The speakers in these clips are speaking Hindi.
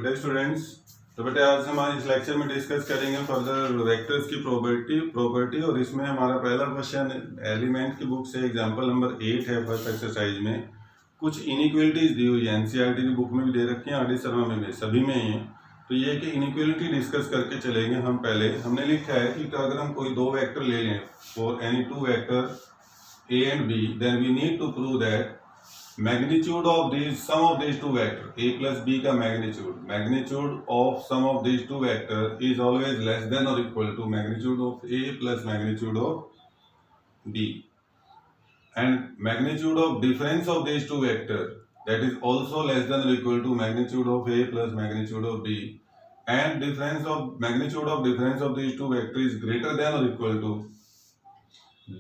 Good day students. तो बेटे आज हम इस लेक्चर में डिस्कस करेंगे फर्दर वेक्टर्स की प्रॉपर्टी और इसमें हमारा पहला क्वेश्चन एलिमेंट की बुक से एग्जांपल नंबर 8 है। फर्स्ट एक्सरसाइज में कुछ इनइक्वलिटीज दी हुई है, एनसीईआरटी की बुक में भी दे रखी है, आरडी शर्मा में भी, सभी में ही है। तो ये कि इनइक्वलिटी डिस्कस करके चलेंगे। हम पहले हमने लिखा है कि अगर हम कोई दो वेक्टर ले लें for any two vector A and B, then we need to prove that magnitude of these sum of these two vector a plus b का magnitude of sum of these two vector is always less than or equal to magnitude of a plus magnitude of b, and magnitude of difference of these two vector that is also less than or equal to magnitude of a plus magnitude of b, and magnitude of difference of these two vector is greater than or equal to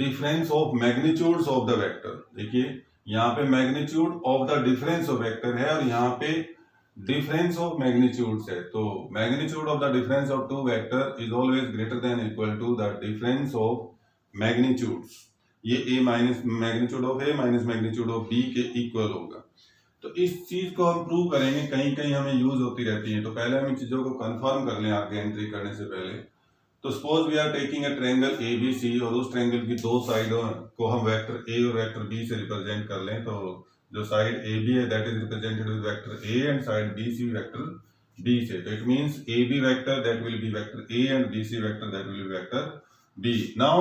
difference of magnitudes of the vector। देखिए यहाँ पे magnitude of the difference of vector है और यहाँ पे डिफरेंस ऑफ मैग्नीट्यूड्स है। तो magnitude of the difference of two vector is always greater than equal to the difference of magnitudes. ये a minus magnitude of a minus magnitude of b के इक्वल होगा। तो इस चीज को हम प्रूव करेंगे, कहीं कहीं हमें यूज होती रहती है। तो पहले हम इन चीजों को कंफर्म कर लें आगे एंट्री करने से पहले। तो suppose we are taking a triangle ABC और उस ट्रायंगल की दो साइडों को हम वेक्टर A और वेक्टर B से रिप्रेजेंट कर लें। तो जो साइड AB है that is represented with vector A and side BC vector B से। तो it means AB vector that will be vector A and BC vector that will be vector B। Now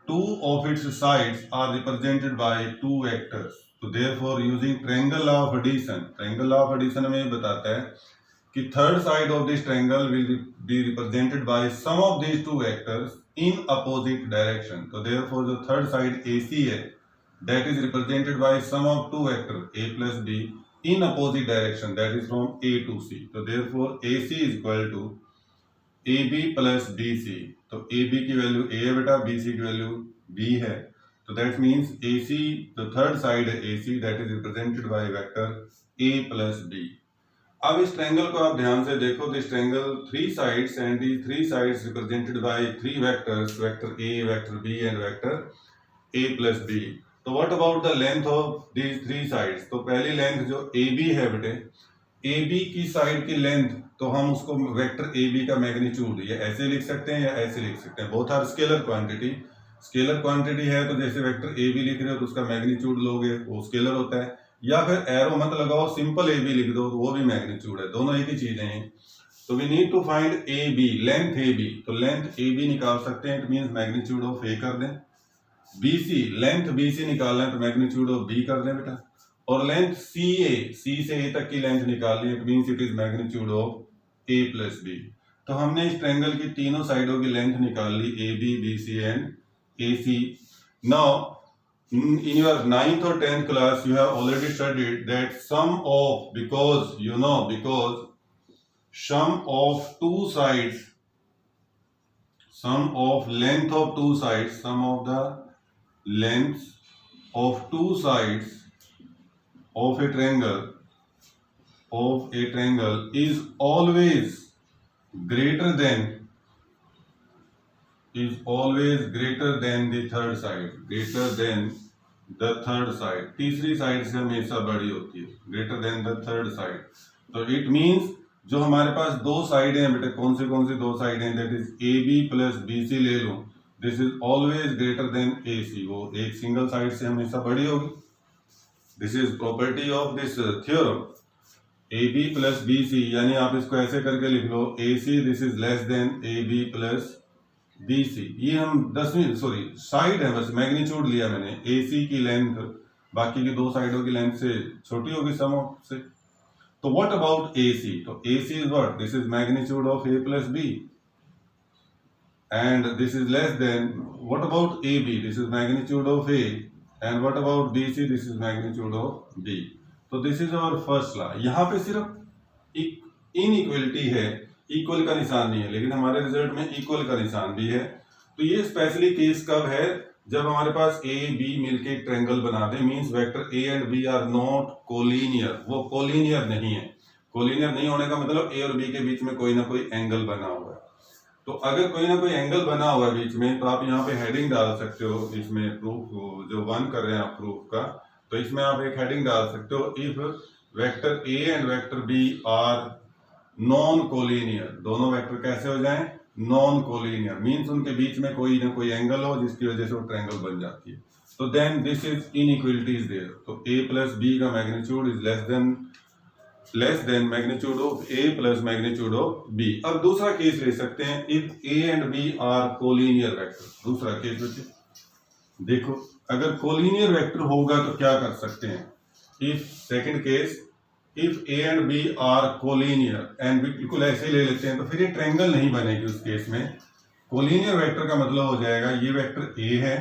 two of its sides are represented by two vectors। तो therefore using triangle law of addition हमें बताता है कि third side of this triangle will be represented by sum of these two vectors in opposite direction। तो therefore जो third side AC है that is represented by sum of two vector A plus B in opposite direction, that is from A to C। तो therefore AC is equal to AB plus BC। तो AB की वैल्यू A है बेटा, BC की वैल्यू B है। तो that means AC, the third side AC that is represented by vector A plus B। अब इस ट्रायंगल को आप ध्यान से देखो। This triangle three sides and the three sides represented by three vectors, vector A, vector B and vector A plus B। तो what about the length of these three sides? तो पहली लेंथ जो AB है बेटे, AB की साइड की लेंथ, तो हम उसको वेक्टर AB का मैग्नीट्यूड या ऐसे लिख सकते हैं या ऐसे लिख सकते हैं। Both are scalar quantity. Scalar quantity है तो जैसे वेक्टर AB लिख रहे हो तो उसका मैग्नीट्यूड लोगे, वो स्केलर होता है। या फिर एरो मत लगाओ, सिंपल AB लिख दो तो वो भी मैग्नीट्यूड है, दोनों एक ही चीजें हैं। तो we need to find AB, length AB। तो लेंथ AB निकाल सकते हैं, it means magnitude of A कर दें। BC, लेंथ BC निकालना है तो मैग्नीट्यूड ऑफ B कर दें बेटा। और लेंथ CA, C से A तक की लेंथ निकालनी है, it means it is magnitude of A plus B। तो हमने इस ट्रायंगल की तीनों साइडों की लेंथ निकाल ली, AB, BC and AC। Now in your 9th or 10th class you have already studied that sum of, because sum of two sides, sum of length of two sides, sum of the lengths of two sides of a triangle is always greater than the third side, तीसरी साइड से हमेशा बड़ी होती है, greater than the third side। तो it means जो हमारे पास दो साइड हैं बेटे, कौन सी दो साइड हैं, that is AB plus BC ले लो, this is always greater than AC। वो एक सिंगल साइड से हमेशा बड़ी होगी। This is property of this theorem। AB plus BC, यानी आप इसको ऐसे करके लिख लो, AC this is less than AB plus BC। ये हम 10वीं साइड है, बस मैग्नीट्यूड लिया मैंने। AC की लेंथ बाकी की दो साइडों की लेंथ से छोटी होगी सम ऑफ से। तो व्हाट अबाउट AC? तो AC is what? This is magnitude of A plus B and this is less than. What about AB? This is magnitude of A and what about BC? This is magnitude of B। तो this is our first law. यहाँ पे सिर्फ एक इनइक्वलिटी है, इक्वल का निशान नहीं है, लेकिन हमारे रिजल्ट में इक्वल का निशान भी है। तो ये स्पेशली केस कब है? जब हमारे पास A B मिलके एक ट्रायंगल बना दे, means vector A and B are not collinear. वो कोलिनियर नहीं है। कोलिनियर नहीं होने का मतलब A और B के बीच में कोई ना कोई एंगल बना हुआ है। तो अगर कोई ना कोई एंगल बना हुआ है बीच में, तो आप यहाँ पे हेडिंग डाल सकते हो। इसमें प्रूफ जो 1 कर रहे हैं आप प्रूफ का, तो इसमें आप एक हेडिंग डाल सकते हो, if vector A and vector B are non collinear, दोनों वेक्टर कैसे हो जाएं, नॉन कोलिनियर, मींस उनके बीच में कोई ना कोई एंगल हो जिसकी वजह से वो ट्रायंगल बन जाती है। तो then this is inequality is there, तो a प्लस b का magnitude is less than magnitude of a plus magnitude of b। अब दूसरा केस ले सकते हैं, if a and b are collinear vector. दूसरा केस बच्चे देखो, अगर कोलिनियर वेक्टर होगा तो क्या कर सकते हैं, if second case if a and b are collinear and बिल्कुल ऐसे ही ले लेते हैं तो फिर ये ट्रायंगल नहीं बनेगी उस केस में। कोलिनियर वेक्टर का मतलब हो जाएगा ये वेक्टर a है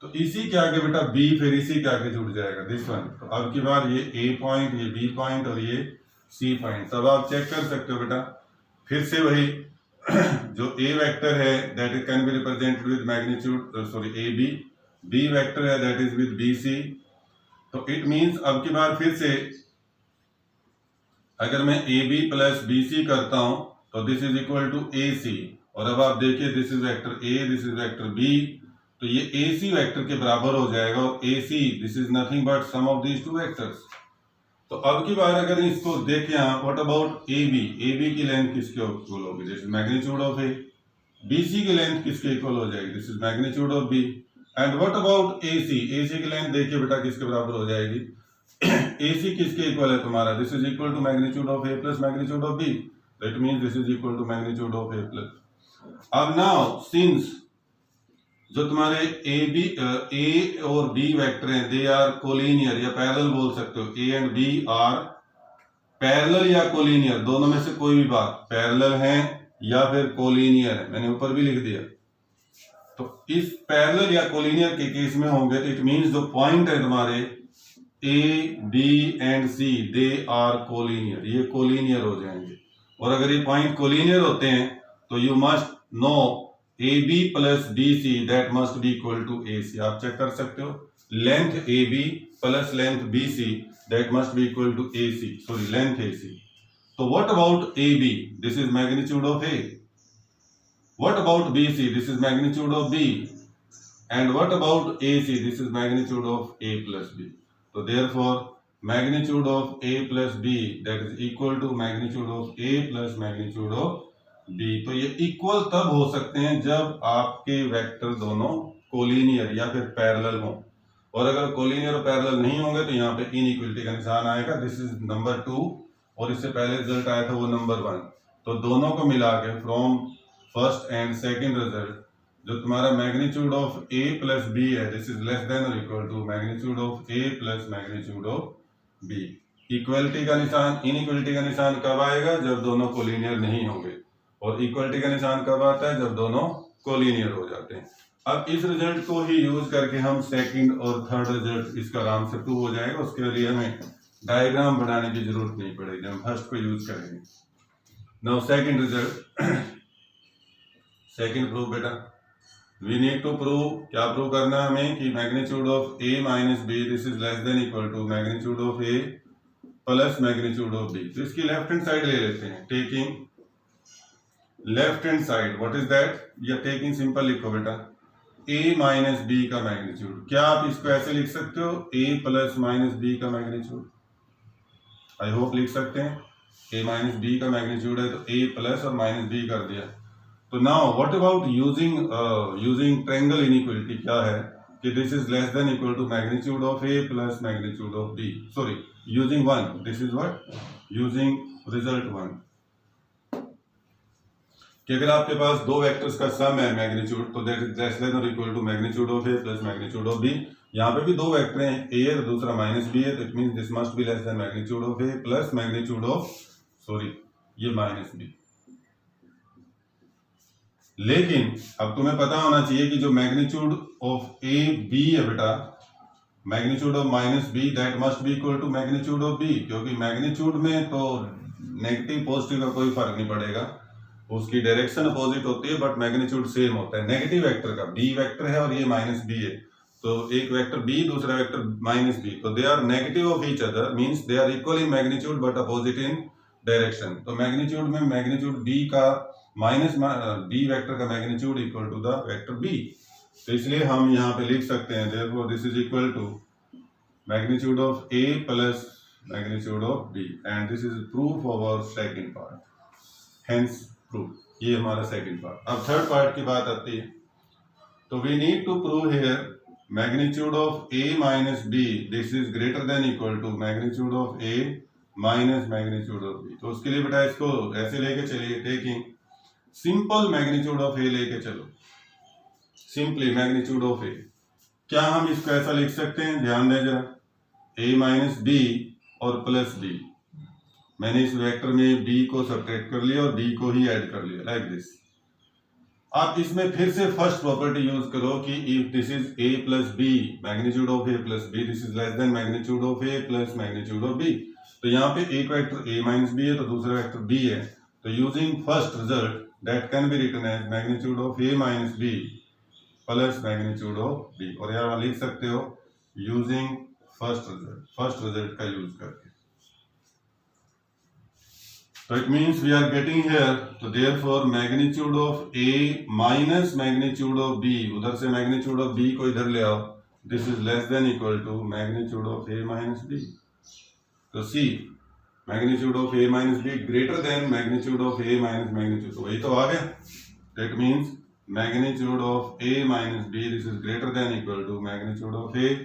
तो इसी के आगे बेटा b फिर इसी के आगे जुड़ जाएगा दिस वन। तो अब की बार ये a पॉइंट, ये b पॉइंट और ये c पॉइंट। तब आप चेक कर सकते हो बेटा फिर से वही जो a वेक्टर है that is can be represented with magnitude sorry ab, b vector है दैट इज विद bc। तो इट मींस अब की बार फिर से अगर मैं ab प्लस bc करता हूं तो this is equal to ac, और अब आप देखिए this is vector a, this is vector b, तो ये AC वेक्टर के बराबर हो जाएगा और AC this is nothing but sum of these two vectors. तो अब की बार अगर इसको देखें आप, व्हाट अबाउट AB की लेंथ किसके इक्वल होगी, this is magnitude of A। BC की लेंथ किसके इक्वल हो जाएगी, this is magnitude of B। And what about AC की लेंथ देखिए बेटा किसके बराबर हो जाएगी AC किसके इक्वल है तुम्हारा, this is equal to magnitude of A plus magnitude of B, that means this is equal to magnitude of A plus. अब नाउ सिंस जो तुम्हारे ए और बी वेक्टर हैं दे आर कोलिनियर या पैरेलल बोल सकते हो, A and B are parallel या कोलिनियर, दोनों में से कोई भी बात, पैरेलल हैं या फिर कोलिनियर है, मैंने ऊपर भी लिख दिया। तो इस पैरेलल या कोलिनियर के केस में होंगे तो इट मींस जो पॉइंट है तुम्हारे A B and C they are collinear, ये कोलिनियर हो जाएंगे। और अगर ये पॉइंट कोलिनियर होते हैं तो you must know AB plus BC that must be equal to AC। आप चेक कर सकते हो length AB plus length BC that must be equal to AC, sorry length AC। तो what about AB, this is magnitude of A, what about BC, this is magnitude of B, and what about AC, this is magnitude of A plus B। तो therefore magnitude of A plus B that is equal to magnitude of A plus magnitude of B। तो ये इक्वल तब हो सकते हैं जब आपके वेक्टर दोनों कोलिनियर या फिर पैरेलल हो, और अगर कोलिनियर और पैरेलल नहीं होंगे तो यहाँ पे इनइक्वलिटी का निशान आएगा, दिस इज नंबर 2, और इससे पहले रिजल्ट आया था वो नंबर 1। तो दोनों को मिला के from first and second result जो तुम्हारा magnitude of A plus B है दिस इज लेस देन और equal to magnitude of A plus magnitude of B। Equality का निशान, इनइक्वलिटी का निशान कब आएगा, जब दोनों कोलिनियर नहीं होंगे, और इक्वलिटी का निशान कब आता है, जब दोनों कोलिनियर हो जाते हैं। अब इस रिजल्ट को ही यूज करके हम सेकंड और थर्ड रिजल्ट इसका आराम से प्रूव हो जाएगा, उसके लिए हमें डायग्राम बनाने की जरूरत नहीं पड़ेगी, हम फर्स्ट को यूज करेंगे। Now second result, second proof बेटा, वी नीड टू प्रूव, क्या प्रूव करना है हमें कि magnitude of A minus B this is less than equal to magnitude of A plus magnitude of B। तो इसकी लेफ्ट हैंड साइड ले लेते हैं, taking left hand side, what is that, या टेकिंग सिंपल लिखो बेटा A माइनस B का मैग्नीट्यूड। क्या आप इसको ऐसे लिख सकते हो A प्लस माइनस B का मैग्नीट्यूड, आई होप लिख सकते हैं। A माइनस B का मैग्नीट्यूड है तो A प्लस और माइनस B कर दिया। तो now what about using triangle inequality, क्या है कि this is less than equal to magnitude of A plus magnitude of B, sorry using 1, this is what using result 1, कि अगर आपके पास दो वेक्टर्स का सम है मैग्नीट्यूड तो दैट इज लेस देन और equal to magnitude of A plus magnitude of B। यहाँ पे भी दो वेक्टर हैं, A है तो दूसरा माइनस B है, तो it means this must be less than magnitude of A plus magnitude of sorry ये माइनस B। लेकिन अब तुम्हें पता होना चाहिए कि जो मैग्नीट्यूड ऑफ A B है बेटा, magnitude of minus B that must be equal to magnitude of B, क्योंकि मैग्नीट्यूड में तो नेगेटिव पॉजिटिव का कोई फर्क नहीं पड़ेगा, उसकी डायरेक्शन अपोजिट होती है बट मैग्नीट्यूड सेम होता है। नेगेटिव वेक्टर का B वेक्टर है और ये माइनस B है, तो एक वेक्टर B दूसरा वेक्टर माइनस B, तो they are negative of each other, means they are equal in magnitude but opposite in direction. तो मैग्नीट्यूड में मैग्नीट्यूड B का माइनस B वेक्टर का magnitude equal to the vector B, तो इसलिए हम यहाँ पे लिख सकते हैं therefore this is equal to magnitude of A plus magnitude of B, and this is proof of our second part. Hence prove. ये हमारा सेकंड पार्ट। अब थर्ड पार्ट की बात आती है, तो we need to prove here magnitude of a minus b this is greater than equal to magnitude of a minus magnitude of b। तो उसके लिए बेटा इसको ऐसे लेके चलिए, taking simple magnitude of a लेके चलो, सिंपली मैग्नीट्यूड ऑफ a। क्या हम इसको ऐसा लिख सकते हैं, ध्यान दें जरा, a माइनस b और प्लस b। मैंने इस वेक्टर में b को सब्ट्रैक्ट कर लिया और b को ही ऐड कर लिया, लाइक दिस। आप इसमें फिर से फर्स्ट प्रॉपर्टी यूज करो कि if this is a plus b, magnitude of a plus b, this is less than magnitude of a plus magnitude of b। तो यहाँ पे एक वेक्टर a माइनस b है तो दूसरा वेक्टर b है, तो using first result that can be written as magnitude of a minus b plus magnitude of b। और यहाँ लिख सकते हो यूजिंग फर्स्ट रिजल्ट का यूज करके। So it means we are getting here, so therefore magnitude of A minus magnitude of B, उधर से magnitude of B को इधर ले आओ, this is less than equal to magnitude of A minus B। तो C magnitude of A minus B greater than magnitude of A minus magnitude, तो वही तो आ गया। That means magnitude of A minus B this is greater than equal to magnitude of A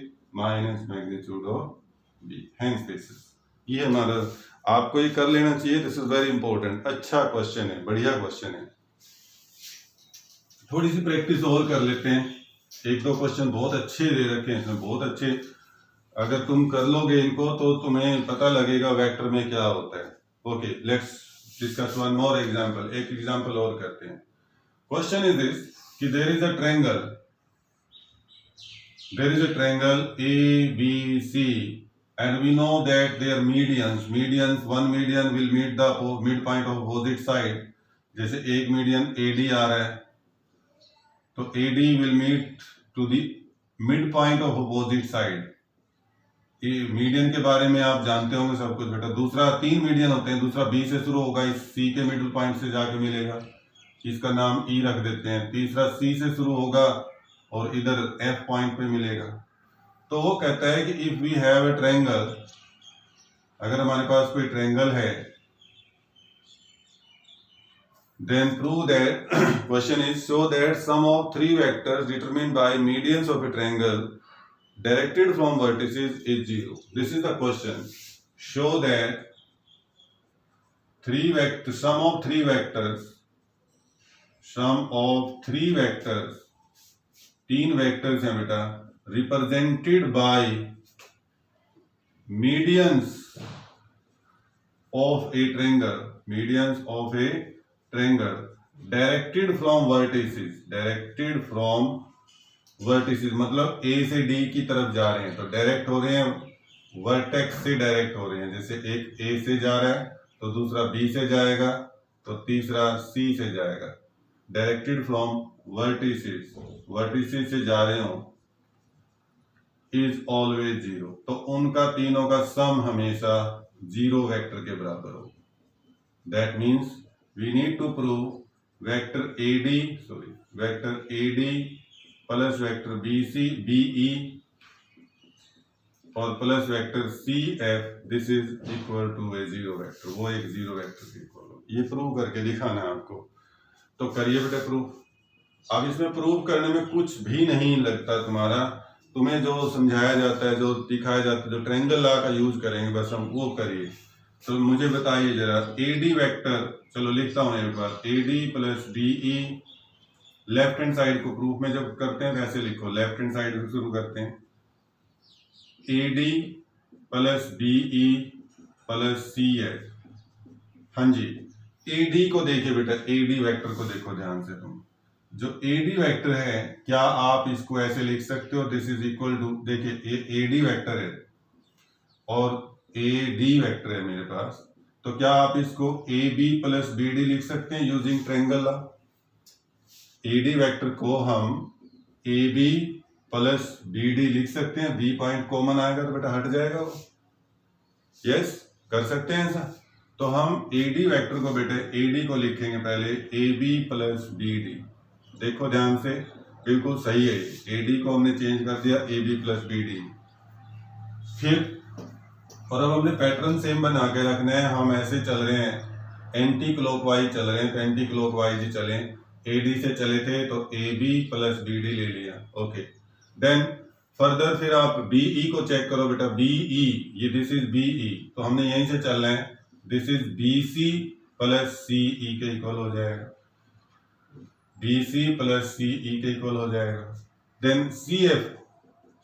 minus magnitude of B, hence this is। ये हमारा आपको ये कर लेना चाहिए, दिस इज वेरी इंपॉर्टेंट। अच्छा क्वेश्चन है, बढ़िया क्वेश्चन है। थोड़ी सी प्रैक्टिस और कर लेते हैं, एक दो क्वेश्चन बहुत अच्छे दे रखे हैं इसमें, बहुत अच्छे। अगर तुम कर लोगे इनको तो तुम्हें पता लगेगा वेक्टर में क्या होता है। Okay, let's discuss one more example, एक एग्जांपल और करते हैं। क्वेश्चन इज दिस कि there is a triangle ABC and we know that their medians, one median will meet the midpoint of opposite side। जैसे एक मीडियन AD आ रहा है तो AD will meet to the midpoint of opposite side। ये मीडियन के बारे में आप जानते होंगे सब कुछ बेटा। दूसरा, तीन मीडियन होते हैं, दूसरा B से शुरू होगा, इस C के मिडिल पॉइंट से जाके मिलेगा, इसका नाम E रख देते हैं। तीसरा C से शुरू होगा और इधर F पॉइंट पे मिलेगा। तो वो कहता है कि if we have a triangle, अगर हमारे पास कोई ट्रायंगल है, then prove that question is show that sum of three vectors determined by medians of a triangle directed from vertices is 0। This is the question. Show that sum of three vectors, तीन वेक्टर्स हैं बेटा, represented by medians of a triangle, directed from vertices, मतलब A से D की तरफ जा रहे हैं तो डायरेक्ट हो रहे हैं, वर्टेक्स से डायरेक्ट हो रहे हैं। जैसे एक A से जा रहा है तो दूसरा B से जाएगा तो तीसरा C से जाएगा। डायरेक्टेड फ्रॉम वर्टिसेस से जा रहे हो इज ऑलवेज 0, तो उनका तीनों का सम हमेशा 0 वेक्टर के बराबर हो। That means we need to prove vector AD plus vector BE और plus vector CF this is equal to a 0 vector, वो एक 0 वेक्टर के इक्वल हो। ये प्रूव करके दिखाना है आपको, तो करिए बेटा प्रूफ। अब इसमें प्रूव करने में कुछ भी नहीं लगता तुम्हारा, तुम्हें जो समझाया जाता है, जो दिखाया जाता है, जो ट्रायंगल लॉ का यूज करेंगे बस हम वो करिए। तो मुझे बताइए जरा AD वेक्टर, चलो लिखता हूं एक बार, AD plus BE, left hand side को प्रूफ में जब करते हैं वैसे लिखो, लेफ्ट हैंड साइड से शुरू करते हैं। AD plus BE plus CF। हाँ जी, AD को देखिए बेटा, AD वेक्टर को देखो ध्यान से तुम, जो AD वेक्टर है क्या आप इसको ऐसे लिख सकते हो, दिस इज इक्वल टू, देखिए AD वेक्टर है और AD वेक्टर है मेरे पास, तो क्या आप इसको AB प्लस BD लिख सकते हैं using triangle law. AD vector को हम AB प्लस BD लिख सकते हैं, B पॉइंट कॉमन आएगा तो बेटा हट जाएगा वो। यस, कर सकते हैं ऐसा। तो हम AD वेक्टर को बेटे AD को लिखेंगे पहले AB प्लस BD, देखो ध्यान से, बिल्कुल सही है। AD को हमने चेंज कर दिया AB प्लस BD। फिर और अब हमने पैटर्न सेम बना के रखना है, हम ऐसे चल रहे हैं एंटी क्लॉकवाइज चल रहे हैं तो एंटी क्लॉकवाइज ही चलें। AD से चले थे तो AB प्लस BD ले लिया, ओके। देन फर्दर फिर आप BE को चेक करो बेटा, BE, ये दिस इज BE, तो हमने यहीं से चलना है, this is BC plus CE के इक्वल हो जाएगा, BC प्लस CE के इक्वल हो जाएगा। देन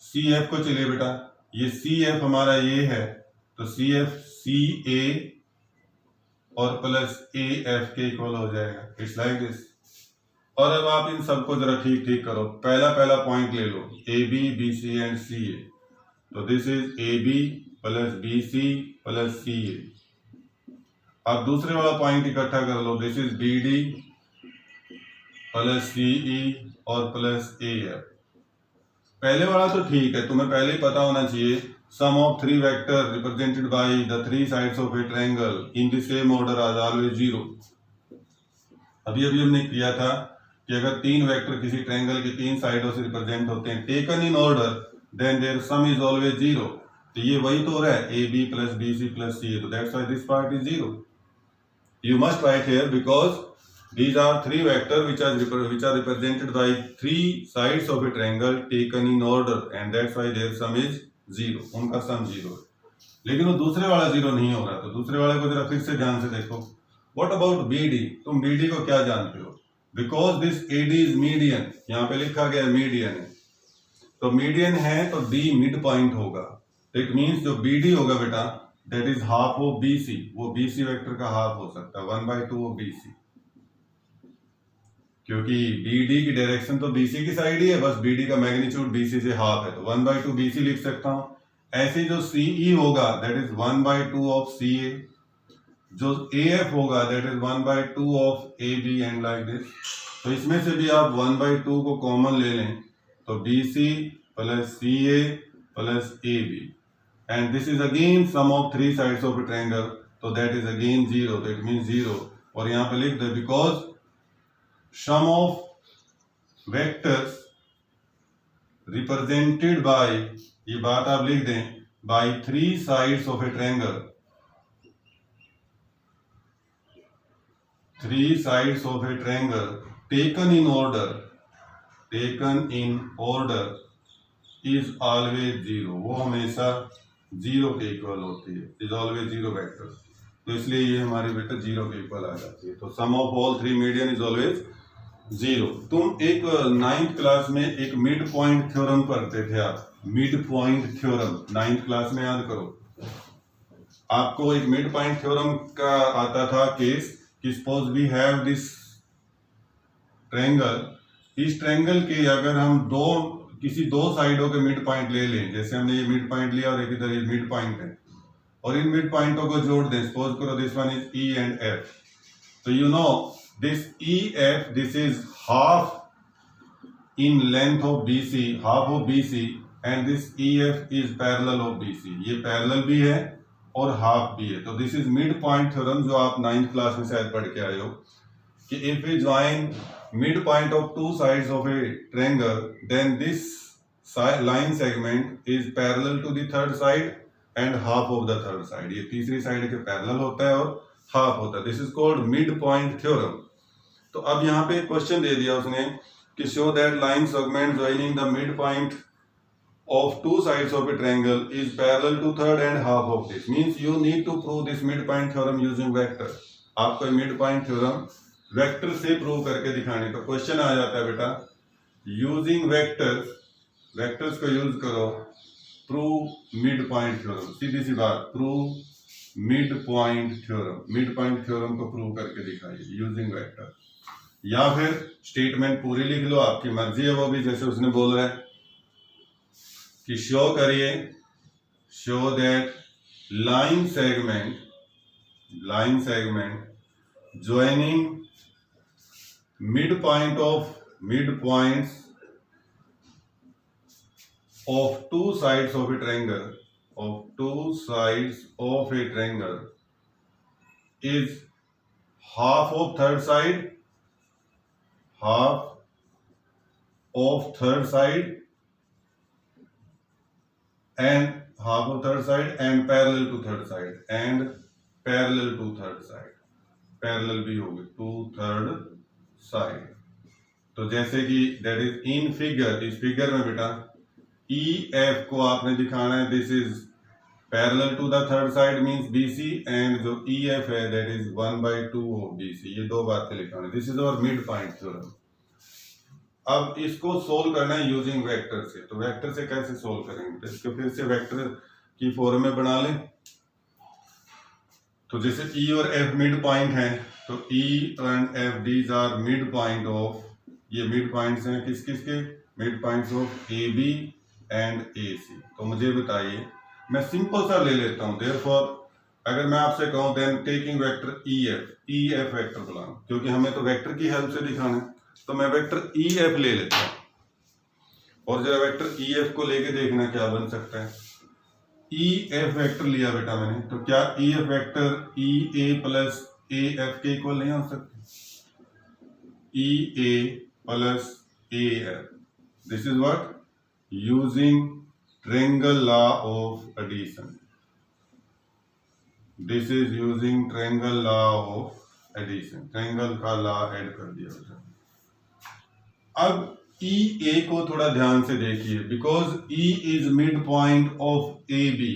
CF को चलिए बेटा, ये CF हमारा ये है, तो CF CA और प्लस AF के इक्वल हो जाएगा, इट्स लाइक दिस। और अब आप इन सबको जरा ठीक ठीक करो। पहला पॉइंट ले लो, AB, BC एंड CA, तो this is AB plus BC plus CA। अब दूसरे वाला पॉइंट इकट्ठा कर लो, this is BD plus CE और प्लस AF। पहले वाला तो ठीक है, तुम्हें पहले ही पता होना चाहिए, sum of three vector represented by the three sides of a triangle in the same order are always zero. अभी हमने किया था कि अगर तीन वेक्टर किसी ट्रायंगल की तीन साइडों से रिप्रेजेंट होते हैं taken in order, then their sum is always zero. तो ये वही तो हो रहा है, AB plus BC plus CA, तो that's why this part is zero. You must write here because these are three vectors which are represented by three sides of a triangle taken in order, and that's why their sum is zero. उनका सम जीरो है, लेकिन वो दूसरे वाला जीरो नहीं हो रहा। तो दूसरे वाले को जरा फिर से ध्यान से देखो। What about BD? तुम BD को क्या जानते हो? Because this AD is median, यहाँ पे लिखा गया मीडियन है, तो मीडियन है तो D मिड पॉइंट होगा। इट मीन्स जो BD होगा बेटा, that is half of BC, वो BC वेक्टर का हाफ हो सकता है, 1/2 ऑफ BC, क्योंकि BD की डायरेक्शन तो BC की साइड ही है, बस BD का मैग्नीट्यूड BC से हाफ है, तो 1/2 BC लिख सकता हूं। ऐसे जो CE होगा दैट इज 1/2 ऑफ CA, जो AF होगा that is 1/2 of AB and like this. तो इसमें से भी आप 1/2 को कॉमन ले लें, तो BC plus CA plus AB, and this is again sum of three sides of a triangle, so that is again zero, that means zero। और यहाँ पे लिख दे because sum of vectors represented by, ये बात आप लिख दें, by three sides of a triangle, three sides of a triangle taken in order is always zero, वो हमेशा जीरो के इक्वल होती है, इज ऑलवेज जीरो वेक्टर, तो इसलिए ये हमारी वेक्टर जीरो के इक्वल आ जाती है। तो sum of all three median is always zero. तुम एक 9th क्लास में एक मिड पॉइंट थ्योरम पढ़ते थे, आप mid point theorem 9th class में याद करो, आपको एक मिड पॉइंट थ्योरम का आता था केस कि suppose we have this triangle, इस ट्रायंगल के अगर हम किसी दो साइडों के मिड पॉइंट ले लें, जैसे हमने ये मिड पॉइंट लिया और एक इधर ये मिड पॉइंट है, और इन मिड पॉइंटों को जोड़ दें, सपोज करो this one is E and F, तो you know this EF, this is half in length of BC, half of BC, and this EF is parallel of BC, ये पैरेलल भी है और हाफ भी है। तो this is mid point theorem, जो आप 9th क्लास में शायद पढ़ के आए हो, कि if we join midpoint of two sides of a triangle, then this line segment is parallel to the third side and half of the third side, ये तीसरी साइड के पैरेलल होता है और हाफ होता है, this is called mid point theorem. तो अब यहाँ पे क्वेश्चन दे दिया उसने कि show that line segment joining the mid point of two sides of a triangle is parallel to third and half of this, means you need to prove this midpoint theorem using vector। आपको midpoint theorem वेक्टर से प्रूव करके दिखाने का क्वेश्चन आ जाता है बेटा, यूजिंग वेक्टर्स को यूज करो, प्रूव मिड पॉइंट थ्योरम, सीधी सी बात, प्रूव मिड पॉइंट थ्योरम को प्रूव करके दिखाइए यूजिंग वेक्टर, या फिर स्टेटमेंट पूरी लिख लो, आपकी मर्जी है वो भी, जैसे उसने बोल रहा है कि शो करिए, show that line segment joining midpoints of two sides of a triangle is half of third side and parallel to third side, parallel भी होगी टू थर्ड साइड। तो जैसे कि दैट इज इन फिगर, इस फिगर में बेटा ई एफ को आपने दिखाना है this is parallel to the third side means BC, and जो ई एफ है दैट इज 1/2 ऑफ बीसी। ये दो बातें लिखाना है। This is our mid point theorem. अब इसको सोल्व करना है यूजिंग वेक्टर से। तो वेक्टर से कैसे सोल्व करेंगे? तो इसको फिर से वेक्टर की फॉर्म में बना लें। तो जैसे ई और एफ मिड पॉइंट है, तो E and F these are mid point of, ये मिड पॉइंट्स हैं किस किस के? Mid points of A B and A C. तो मुझे बताइए, मैं सिंपल सा ले लेता हूं। देयरफॉर अगर मैं आपसे कहूं then taking vector E F vector बुलाना, क्योंकि हमें तो वेक्टर की हेल्प से दिखाना है, तो मैं वेक्टर ई एफ ले लेता हूं। और जरा वेक्टर ई एफ को लेके देखना क्या बन सकता है। ई एफ वेक्टर लिया बेटा मैंने, तो क्या E F vector E A plus A F के इक्वल नहीं हो सकता? E A plus A F, this is what? Using triangle law of addition. This is using triangle law of addition. triangle का लॉ ऐड कर दिया था। अब ई ए को थोड़ा ध्यान से देखिए, because E is mid point of A B.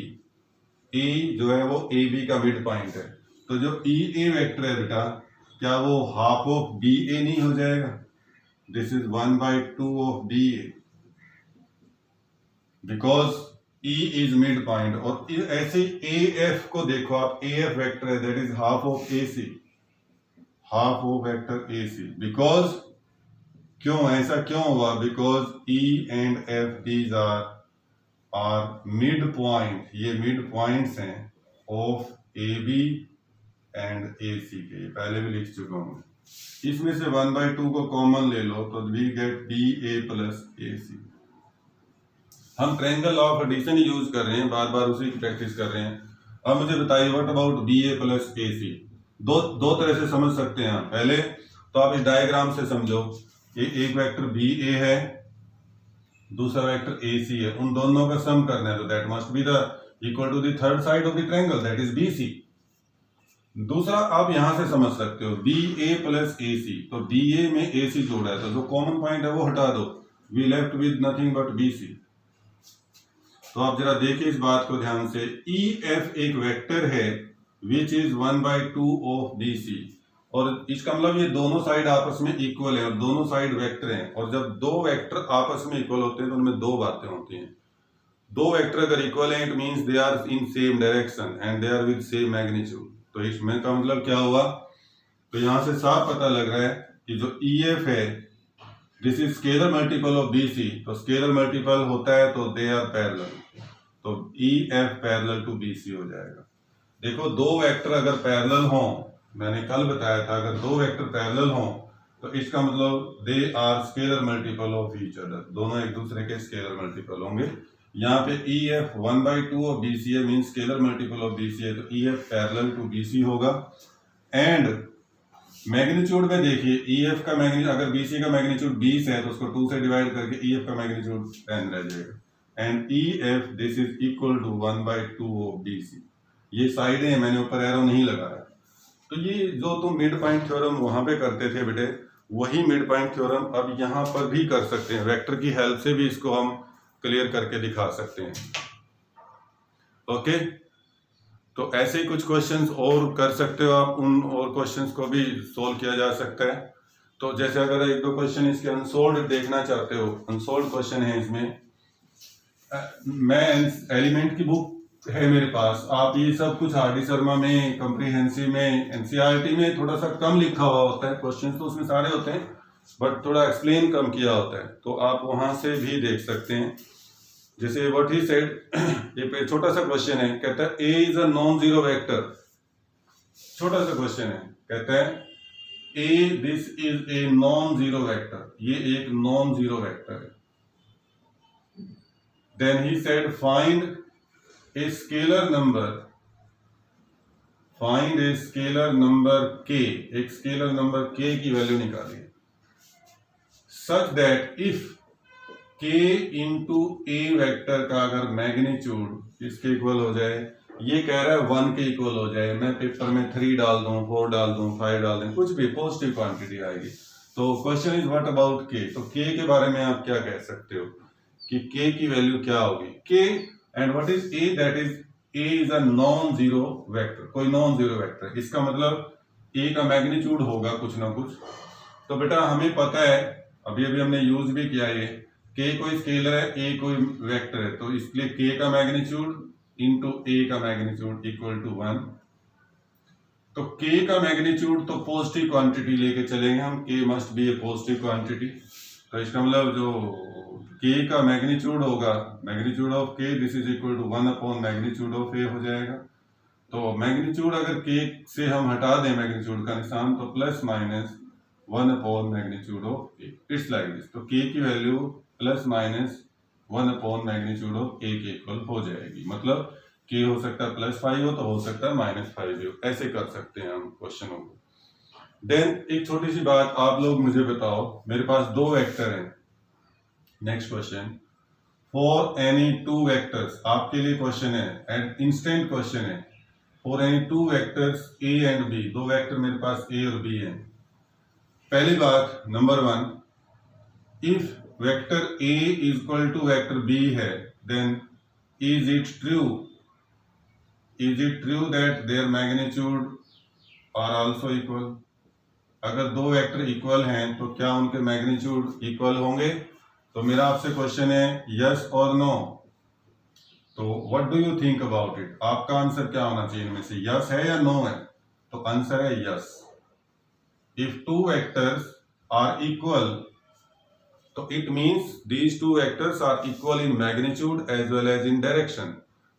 E जो है वो ए बी का मिड पॉइंट है, तो जो ई ए वेक्टर है बेटा, क्या वो हाफ ऑफ बी ए नहीं हो जाएगा? This is 1/2 of B A, because E is mid point. और ऐसे ए एफ को देखो आप, ए एफ वेक्टर है that is half of A C, half of vector A C. Because क्यों ऐसा क्यों हुआ? Because E and F these are mid point, ये मिड पॉइंट्स हैं of A B and A C के, पहले भी लिख चुका हूं। इसमें से 1/2 को कॉमन ले लो तो we get B A plus A C. हम triangle law of addition use कर रहे हैं, बार बार उसी की प्रैक्टिस कर रहे हैं। अब मुझे बताइए what about B A plus A C? दो तरह से समझ सकते हैं आप। पहले तो आप इस डायग्राम से समझो, ये एक वेक्टर बी ए है, दूसरा वेक्टर ए सी है, उन दोनों का सम करना है, तो that must be the equal to the third side of the triangle that is B C. दूसरा आप यहां से समझ सकते हो B A plus A C, तो बी ए में ए सी जोड़ा है, तो जो कॉमन पॉइंट है वो हटा दो, we left with nothing but B C. तो आप जरा देखिए इस बात को ध्यान से, ई एफ एक वेक्टर है which is 1/2 of B C, और इसका मतलब ये दोनों साइड आपस में इक्वल है और दोनों साइड वेक्टर हैं। और जब दो वेक्टर आपस में इक्वल होते हैं तो उनमें दो बातें होती हैं। दो वेक्टर अगर इक्वल है it means they are in same direction and they are with same magnitude. तो इसमें का मतलब क्या हुआ? तो यहां से साफ पता लग रहा है कि जो ई एफ है this is scalar multiple of B C, तो स्केलर मल्टीपल होता है तो दे आर पैरेलल, तो E F parallel to B C हो जाएगा। देखो दो वेक्टर अगर पैरेलल हों, मैंने कल बताया था अगर दो वेक्टर पैरेलल हों तो इसका मतलब they are scalar multiple of each other, दोनों एक दूसरे के स्केलर मल्टीपल होंगे। यहाँ पे E F 1/2 of B C है mean scalar multiple of B C है, तो E F parallel to B C होगा। एंड मैग्नीट्यूड में देखिए ई एफ का मैग्नीट्यूड, अगर बी सी का मैग्नीट्यूड 20 है तो उसको 2 से डिवाइड करके ई एफ का मैग्नीट्यूड 10 रह जाएगा। And E F this is equal to 1/2 of B C. ये साइडें हैं, मैंने ऊपर एरो नहीं लगाया। तो ये जो तुम मिड पॉइंट थ्योरम वहां पे करते थे बेटे, वही मिड पॉइंट थ्योरम अब यहाँ पर भी कर सकते हैं। वेक्टर की हेल्प से भी इसको हम क्लियर करके दिखा सकते हैं। ओके, तो ऐसे ही कुछ क्वेश्चंस और कर सकते हो आप, उन और क्वेश्चंस को भी सोल्व किया जा सकता है। तो जैसे अगर एक दो क्वेश्चन इसके अनसोल्व देखना चाहते हो, अनसोल्व क्वेश्चन है इसमें, मैं एलिमेंट की बुक है मेरे पास, आप ये सब कुछ आर डी शर्मा में, कॉम्प्रिहेंसिव में, एनसीईआरटी में थोड़ा सा कम लिखा हुआ होता है, क्वेश्चन तो उसमें सारे होते हैं बट थोड़ा एक्सप्लेन कम किया होता है, तो आप वहां से भी देख सकते हैं। जैसे व्हाट ही सेड, ये छोटा सा क्वेश्चन है, कहता है A is a non zero vector. छोटा सा क्वेश्चन है, कहता है A this is a non zero vector, ये एक नॉन जीरो वेक्टर है। Then he said find a scalar number, find a scalar number k, एक स्केलर नंबर के की वैल्यू निकालिए such that if k into A vector का अगर मैग्नीट्यूड इसके इक्वल हो जाए ये कह रहा है 1 के इक्वल हो जाए, मैं पेपर में 3 डाल दूं, 4 डाल दूं, 5 डाल दूं, कुछ भी पॉजिटिव क्वांटिटी आएगी। तो क्वेश्चन इज व्हाट अबाउट के। तो के के बारे में आप क्या कह सकते हो कि के की वैल्यू क्या होगी। के and what is a, that is a is a non zero vector, कोई नॉन जीरो वेक्टर, इसका मतलब ए का मैग्नीट्यूड होगा कुछ ना कुछ। तो बेटा हमें पता है, अभी अभी हमने यूज भी किया ये, के कोई स्केलर है, ए कोई वेक्टर है, तो इसलिए के का मैग्नीट्यूड इंटू ए का मैग्नीट्यूड इक्वल टू 1। तो के का मैग्नीट्यूड तो पॉजिटिव क्वांटिटी लेके चलेंगे हम, k must be a positive quantity. तो इसका मतलब जो के का मैग्नीट्यूड होगा, magnitude of k this is equal to 1 upon magnitude of A हो जाएगा। तो मैग्नीट्यूड अगर के से हम हटा दें मैग्नीट्यूड का निशान, तो plus minus 1 upon magnitude of A, it's like this. तो के की value plus minus 1 upon magnitude of A के इक्वल हो जाएगी। मतलब के हो सकता है +5 हो, तो हो सकता है -5 हो, ऐसे कर सकते हैं हम क्वेश्चनों को। देन एक छोटी सी बात आप लोग मुझे बताओ, मेरे पास 2 वेक्टर हैं। Next question, for any 2 vectors, आपके लिए क्वेश्चन है एंड इंस्टेंट क्वेश्चन है। For any 2 vectors A and B, 2 vector मेरे पास ए और बी हैं। पहली बात number 1, if vector A is equal to vector B है, then is it true that their magnitude are also equal. अगर 2 वेक्टर इक्वल हैं तो क्या उनके मैग्नीट्यूड इक्वल होंगे। तो मेरा आपसे क्वेश्चन है यस और नो। तो what do you think about it, आपका आंसर क्या होना चाहिए इनमें से, यस है या नो है। तो आंसर है yes. If 2 vectors are equal, तो it means these 2 vectors are equal in magnitude as well as in direction.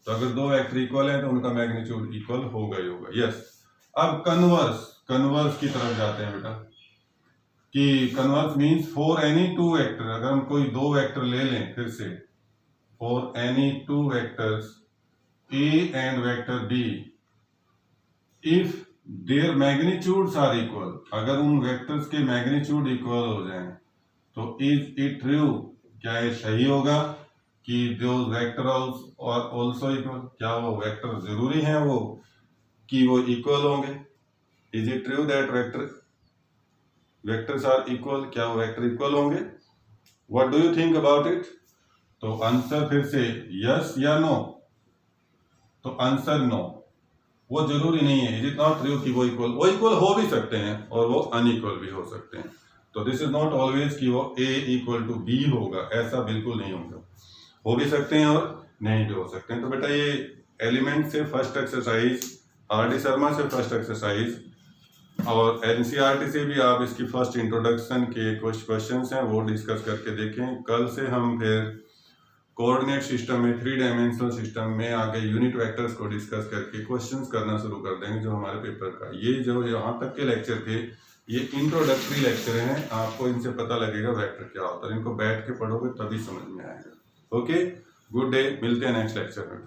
तो अगर 2 वेक्टर इक्वल है तो उनका मैग्नीट्यूड इक्वल होगा ही होगा, यस। अब कन्वर्स की तरफ जाते हैं बेटा, कि converse means for any 2 vector, अगर हम कोई 2 वेक्टर ले लें फिर से, for any 2 vectors A and vector B, if their magnitudes are equal, अगर उन वेक्टर्स के मैग्नीट्यूड इक्वल हो जाएं, तो इज इट ट्रू, क्या ये सही होगा कि जो वेक्टर और ऑल्सो इक्वल, क्या वो वेक्टर जरूरी हैं वो कि वो इक्वल होंगे। Is it true that vectors are equal, क्या वो वेक्टर इक्वल होंगे। What do you think about it. तो आंसर फिर से यस या नो। तो आंसर नो, वो जरूरी नहीं है। इज इट नॉट ट्रू कि वो इक्वल हो भी सकते हैं और वो अनइक्वल भी हो सकते हैं। तो दिस इज नॉट ऑलवेज कि वो ए इक्वल टू बी होगा, ऐसा बिल्कुल नहीं होगा। हो भी सकते हैं और नहीं भी हो सकते हैं। तो बेटा ये एलिमेंट से फर्स्ट एक्सरसाइज, आर.डी. शर्मा से फर्स्ट एक्सरसाइज और एनसीईआरटी से भी आप इसकी फर्स्ट इंट्रोडक्शन के कुछ क्वेश्चंस हैं वो डिस्कस करके देखें। कल से हम फिर कोऑर्डिनेट सिस्टम में, 3 डायमेंशनल सिस्टम में आगे यूनिट वेक्टर्स को डिस्कस करके क्वेश्चंस करना शुरू कर देंगे जो हमारे पेपर का। ये जो यहाँ तक के लेक्चर थे ये इंट्रोडक्टरी लेक्चर हैं, आपको इनसे पता लगेगा वेक्टर क्या होता है। इनको बैठ के पढ़ोगे तभी समझ में आएगा। ओके, गुड डे, मिलते हैं नेक्स्ट लेक्चर में।